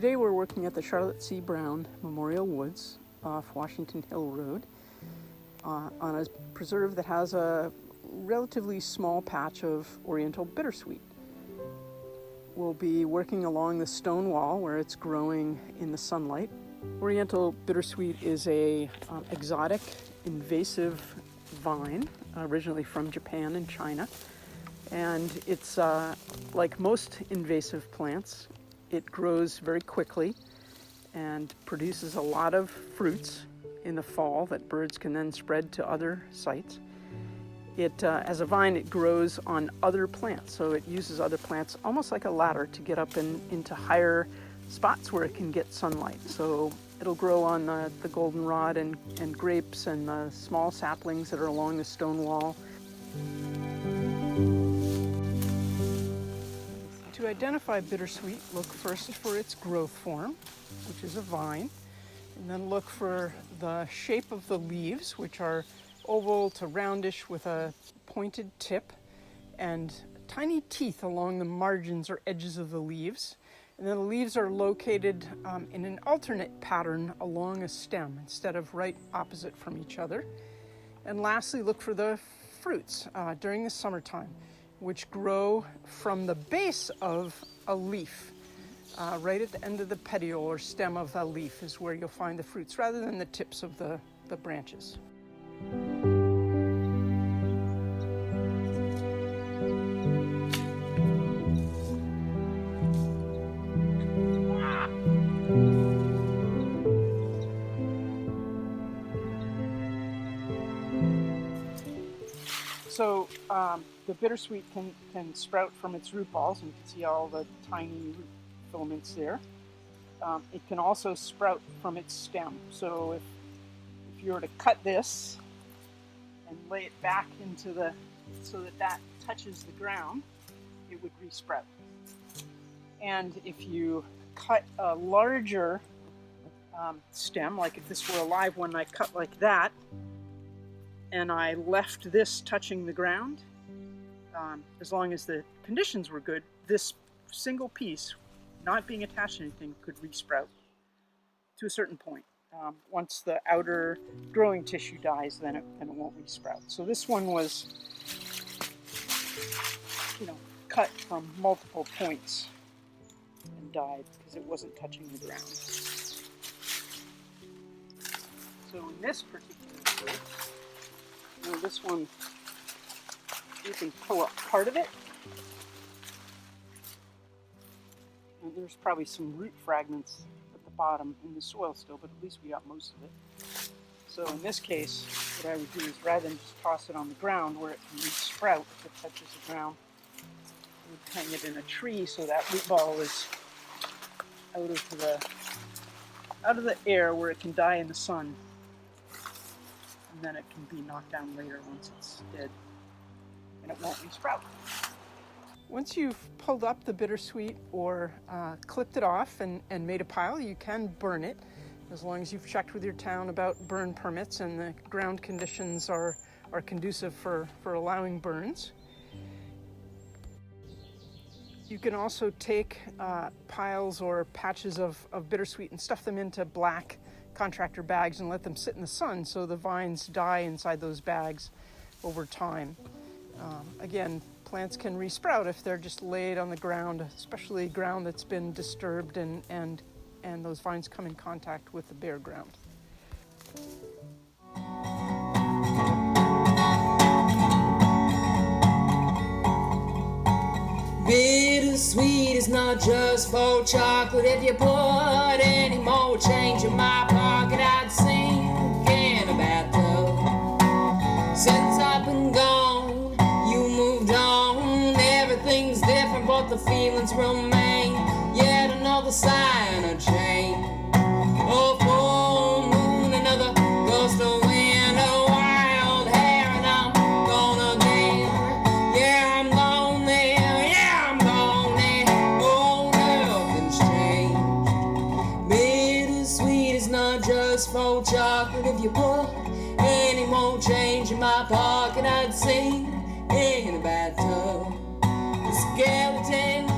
Today we're working at the Charlotte C. Brown Memorial Woods off Washington Hill Road on a preserve that has a relatively small patch of oriental bittersweet. We'll be working along the stone wall where it's growing in the sunlight. Oriental bittersweet is a exotic invasive vine originally from Japan and China, and it's like most invasive plants, it grows very quickly and produces a lot of fruits in the fall that birds can then spread to other sites. As a vine, it grows on other plants, so it uses other plants almost like a ladder to get up into higher spots where it can get sunlight. So it'll grow on the goldenrod and grapes and the small saplings that are along the stone wall. To identify bittersweet, look first for its growth form, which is a vine, and then look for the shape of the leaves, which are oval to roundish with a pointed tip and tiny teeth along the margins or edges of the leaves. And then the leaves are located in an alternate pattern along a stem instead of right opposite from each other. And lastly, look for the fruits during the summertime, which grow from the base of a leaf. Right at the end of the petiole or stem of a leaf is where you'll find the fruits rather than the tips of the branches. So the bittersweet can sprout from its root balls, and you can see all the tiny root filaments there. It can also sprout from its stem. So if you were to cut this and lay it back so that touches the ground, it would resprout. And if you cut a larger stem, like if this were a live one, I cut like that, and I left this touching the ground, as long as the conditions were good, this single piece, not being attached to anything, could resprout to a certain point. Once the outer growing tissue dies, then it won't resprout. So this one was, cut from multiple points and died because it wasn't touching the ground. So in this particular case, this one, you can pull up part of it. And there's probably some root fragments at the bottom in the soil still, but at least we got most of it. So in this case, what I would do is rather than just toss it on the ground where it can re-sprout if it touches the ground, I would hang it in a tree so that root ball is out of the air where it can die in the sun. And then it can be knocked down later once it's dead, and it won't resprout. Once you've pulled up the bittersweet or clipped it off and made a pile, you can burn it, as long as you've checked with your town about burn permits and the ground conditions are conducive for allowing burns. You can also take piles or patches of bittersweet and stuff them into black contractor bags and let them sit in the sun so the vines die inside those bags over time. Again, plants can resprout if they're just laid on the ground, especially ground that's been disturbed and those vines come in contact with the bare ground. Bittersweet is not just for chocolate. If you put any more change in my pocket, I'd sink in a bathtub. Since I've been gone, you moved on. Everything's different, but the feelings remain. Yet another sign of change. A full moon, another gust of wind, a wild hair, and I'm gone again. Yeah, I'm gone there. Yeah, I'm gone there. Oh, nothing's changed. Bittersweet is not just for chocolate. If you put any more change in my pocket, I'd sink in a bathtub. The skeleton